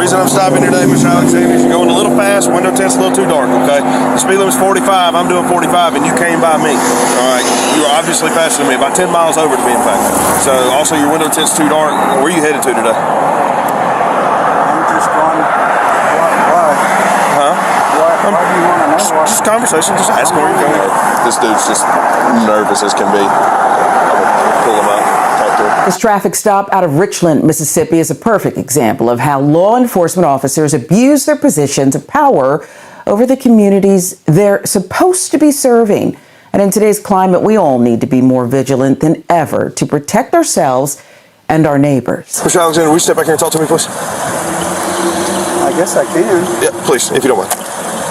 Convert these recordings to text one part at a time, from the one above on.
reason I'm stopping today, Mr. Alexander, is you're going a little fast, window tint's a little too dark, okay? The speed limit's 45, I'm doing 45, and you came by me, all right? You were obviously faster than me, about 10 miles over to be in fact. So, also, your window tint's too dark. Where are you headed to today? I'm just going, why? Huh? Why do you want to know? Just conversation, just ask where you're going. This dude's just nervous as can be. I'm gonna pull him out, talk to him. This traffic stop out of Richland, Mississippi is a perfect example of how law enforcement officers abuse their positions of power over the communities they're supposed to be serving. And in today's climate, we all need to be more vigilant than ever to protect ourselves and our neighbors. Mr. Alexander, will you step back here and talk to me, please? I guess I can. Yeah, please, if you don't mind.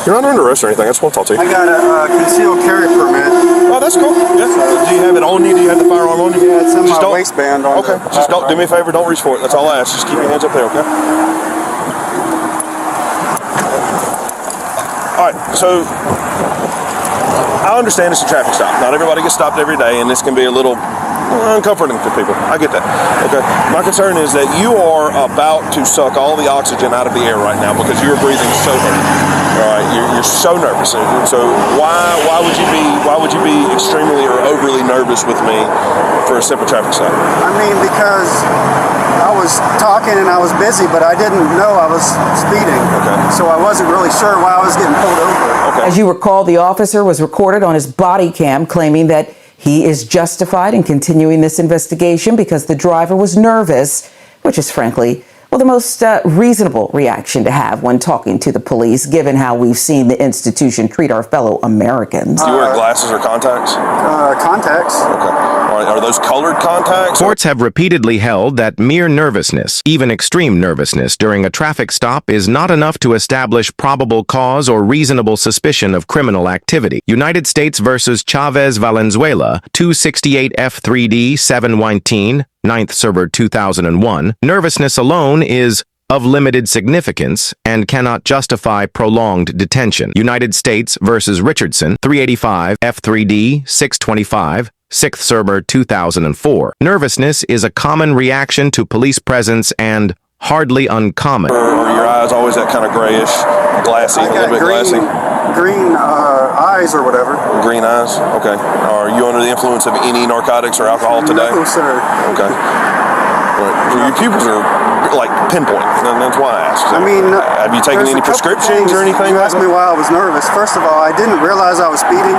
You're not under arrest or anything. I just want to talk to you. I got a concealed carry permit. Oh, that's cool. Yeah. Do you have it on you? Do you have the firearm on you? Yeah, it's in Just my don't- waistband. On Okay. the Just don't do me a favor. Don't reach for it. That's all I ask. Just keep your hands up there, okay? All right. So I understand it's a traffic stop. Not everybody gets stopped every day, and this can be a little uncomforting for people. I get that. Okay. My concern is that you are about to suck all the oxygen out of the air right now because you're breathing so heavy. All right. You're so nervous. And so why would you be extremely or overly nervous with me for a simple traffic stop? I mean, because I was talking and I was busy, but I didn't know I was speeding. Okay. So I wasn't really sure why I was getting pulled over. Okay. As you recall, the officer was recorded on his body cam claiming that he is justified in continuing this investigation because the driver was nervous, which is frankly, well, the most reasonable reaction to have when talking to the police, given how we've seen the institution treat our fellow Americans. Do you wear glasses or contacts? Contacts. Okay. Are those colored contacts? Courts have repeatedly held that mere nervousness, even extreme nervousness during a traffic stop, is not enough to establish probable cause or reasonable suspicion of criminal activity. United States versus Chavez Valenzuela, 268 F3D 719, 9th Server 2001. Nervousness alone is of limited significance and cannot justify prolonged detention. United States versus Richardson, 385 F3D 625, 6th Server 2004. Nervousness is a common reaction to police presence and hardly uncommon. Or your eyes always that kind of grayish, glassy, I a little got bit glassy? green eyes or whatever. Green eyes? Okay. Are you under the influence of any narcotics or alcohol today? No, sir. Okay. Right. Your pupils are like pinpoint, and that's why I asked. I mean, have you taken there's any a couple prescriptions or things. anything? You asked me why I was nervous. First of all, I didn't realize I was speeding.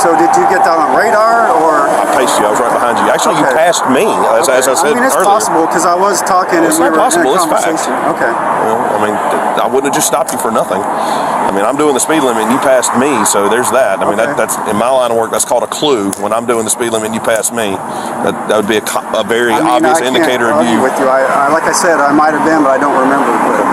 So did you get that on radar or? I paced you. I was right behind you. Actually, you Okay. passed me, as I said I mean, it's earlier. possible because I was talking and It's we not were possible. in a It's fact. conversation. Okay. Well, I mean, I wouldn't have just stopped you for nothing. I mean, I'm doing the speed limit and you passed me, so there's that. I mean, Okay. that's in my line of work. That's called a clue. When I'm doing the speed limit and you pass me, that would be a very I mean, obvious I can't indicator of argue you. with you. Like I said, I might have been, but I don't remember. But,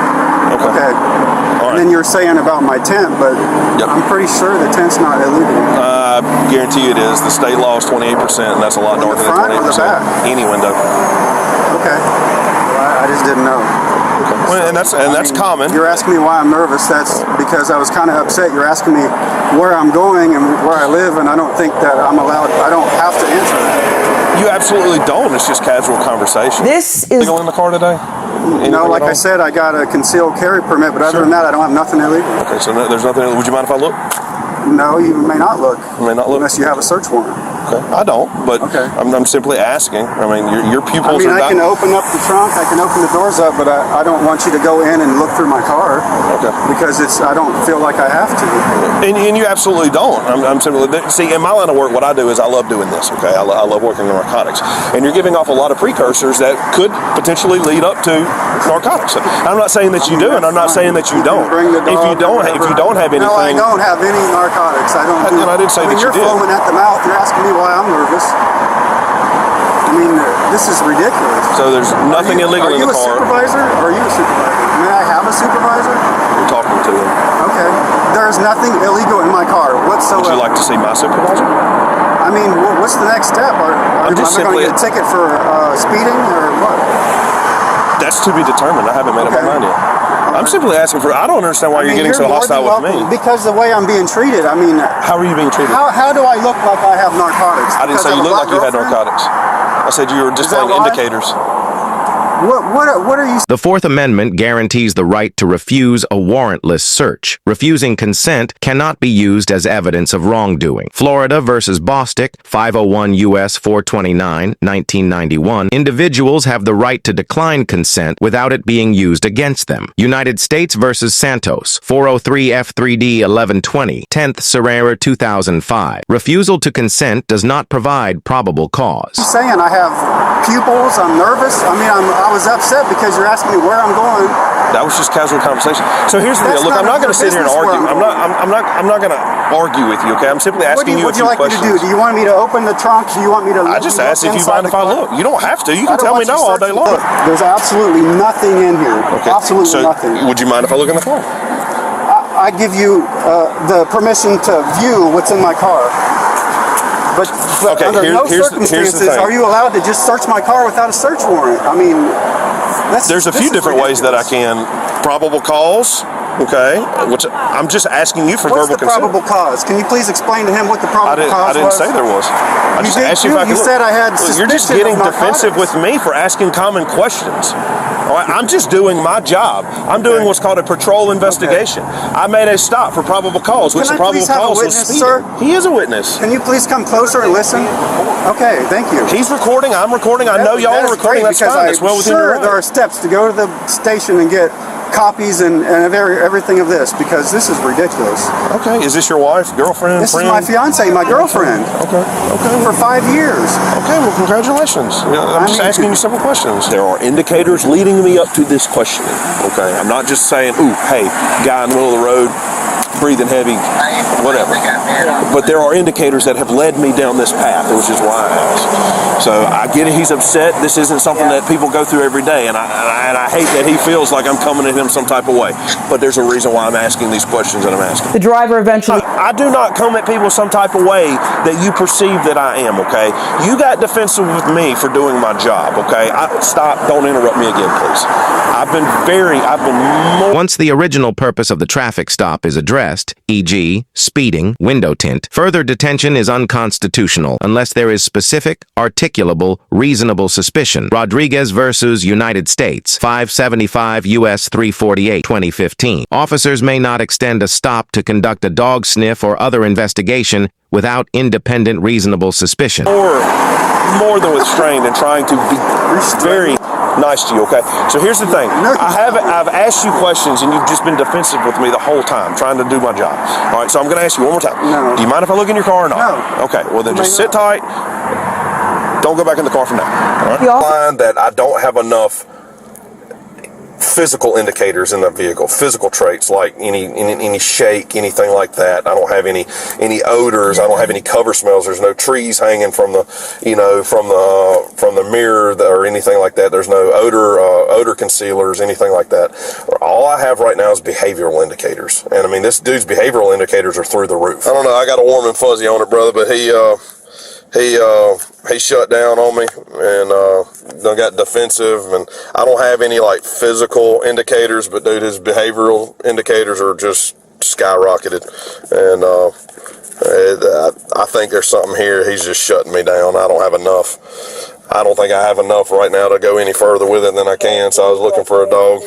Okay. And All then right. you were saying about my tent, but Yep. I'm pretty sure the tent's not illegal. I guarantee you it is. The state law is 28%, and that's a lot In the darker than front or the 28%. back? Any window. Okay. Well, I just didn't know. Well, and that's common. You're asking me why I'm nervous. That's because I was kind of upset. You're asking me where I'm going and where I live, and I don't think that I don't have to answer that. You absolutely don't. It's just casual conversation. This is Legal in the car today? You know, like I said, I got a concealed carry permit, but other than that, I don't have nothing illegal. Okay, so there's nothing. Would you mind if I look? No, you may not look. I may not look. Unless you have a search warrant. Okay, I don't, but Okay. I'm simply asking. I mean, your I pupils mean, are I can open up the trunk, I can open the doors up, but I don't want you to go in and look through my car. Okay. Because I don't feel like I have to. And you absolutely don't. I'm simply see in my line of work, what I do is I love doing this. Okay, I love working in narcotics, and you're giving off a lot of precursors that could potentially lead up to narcotics. I'm not saying that you do, and I'm not saying that you don't. Bring the If you dog or don't have anything, No, I don't have any narcotics. I don't. And I didn't say I mean, that you you're did. foaming at the mouth. You're asking me why I'm nervous. I mean, this is ridiculous. So there's nothing illegal in the Are you a car. supervisor? Are you a supervisor? May I have a supervisor? You're talking to him. Okay. There's nothing illegal in my car whatsoever. Would you like to see my supervisor? I mean, what's the next step? I'm just am I simply- going to get a ticket for speeding or what? That's to be determined. I haven't made up my Okay. mind yet. I'm simply asking for. I don't understand why you're getting so more hostile than with me. welcome, because the way I'm being treated. I mean, How are you being treated? how do I look like I have narcotics? I didn't Because say I you have a looked like black you had girlfriend? narcotics. I said you were displaying why? indicators. What are you? The Fourth Amendment guarantees the right to refuse a warrantless search. Refusing consent cannot be used as evidence of wrongdoing. Florida versus Bostick, 501 U.S. 429, 1991. Individuals have the right to decline consent without it being used against them. United States versus Santos, 403 F3D 1120, 10th Serrera 2005. Refusal to consent does not provide probable cause. You saying I have pupils? I'm nervous. I mean, I was upset because you're asking me where I'm going. That was just casual conversation. So here's the deal. Look, I'm not going to sit here and argue. I'm not going to argue with you. Okay, I'm simply asking you a few questions. What do you like me to do? Do you want me to open the trunk? Do you want me to? I just asked if you mind if I look. You don't have to. You can tell me no all day long. There's absolutely nothing in here. Okay. Absolutely nothing. Would you mind if I look in the car? I give you the permission to view what's in my car. But Okay, under no here's the circumstances thing. are you allowed to just search my car without a search warrant. I mean, There's a few different ways that I can. Probable cause, okay, which I'm just asking you for what's verbal the consent. probable cause? Can you please explain to him what the probable cause I didn't was? say there was. I You just did asked you if I too. could You look. said I had Look, you're just suspicion getting of defensive with narcotics. me for asking common questions. All right, I'm just doing my job. I'm doing what's called a patrol investigation. I made a stop for probable cause, which Can the I probable please have a cause was witness, speeding. sir? He is a witness. Can you please come closer and listen? Okay, thank you. He's recording. I'm recording. I know y'all That are is recording. great That's fine. That's well I'm within your sure right. there are steps to go to the station and get copies and everything of this because this is ridiculous. Okay, is this your wife, girlfriend, This friend? is my fiance, my girlfriend, Okay, okay. for 5 years. Okay, well, congratulations. Yeah, I'm just asking you several questions. There are indicators leading me up to this questioning. Okay, I'm not just saying, ooh, hey, guy in the middle of the road, breathing heavy, whatever. But there are indicators that have led me down this path, which is why I asked. So I get it. He's upset. This isn't something that people go through every day, and I hate that he feels like I'm coming at him some type of way. But there's a reason why I'm asking these questions that I'm asking. The driver eventually I do not come at people some type of way that you perceive that I am, okay? You got defensive with me for doing my job, okay? Stop. Don't interrupt me again, please. I've been more... Once the original purpose of the traffic stop is addressed, e.g., speeding, window tint, further detention is unconstitutional unless there is specific, articulable, reasonable suspicion. Rodriguez versus United States, 575 U.S. 348, 2015. Officers may not extend a stop to conduct a dog sniff or other investigation without independent reasonable suspicion. more than restrained and trying to be very nice to you, okay? So here's the thing. I've asked you questions and you've just been defensive with me the whole time, trying to do my job. All right, so I'm going to ask you one more time. No. Do you mind if I look in your car or not? No. Okay, well then just sit tight. Don't go back in the car for now. All right? Yeah. Find that I don't have enough physical indicators in the vehicle, physical traits like any shake, anything like that. I don't have any odors. I don't have any cover smells. There's no trees hanging from the from the mirror or anything like that. There's no odor concealers, anything like that. All I have right now is behavioral indicators, and I mean this dude's behavioral indicators are through the roof. I don't know. I got a warm and fuzzy on it, brother, but he shut down on me and done got defensive, and I don't have any like physical indicators, but dude, his behavioral indicators are just skyrocketed, and I think there's something here. He's just shutting me down. I don't have enough. I don't think I have enough right now to go any further with it than I can, so I was looking for a dog.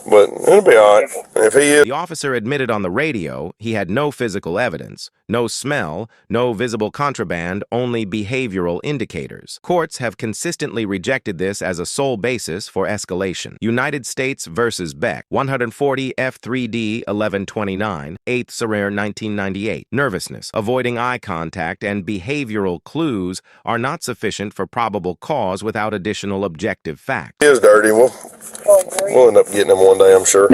But it'll be all right. If he is... The officer admitted on the radio he had no physical evidence, no smell, no visible contraband, only behavioral indicators. Courts have consistently rejected this as a sole basis for escalation. United States versus Beck, 140 F3D 1129, 8th Serrera 1998. Nervousness, avoiding eye contact, and behavioral clues are not sufficient for probable cause without additional objective facts. He is dirty. We'll end up getting him one day, I'm sure.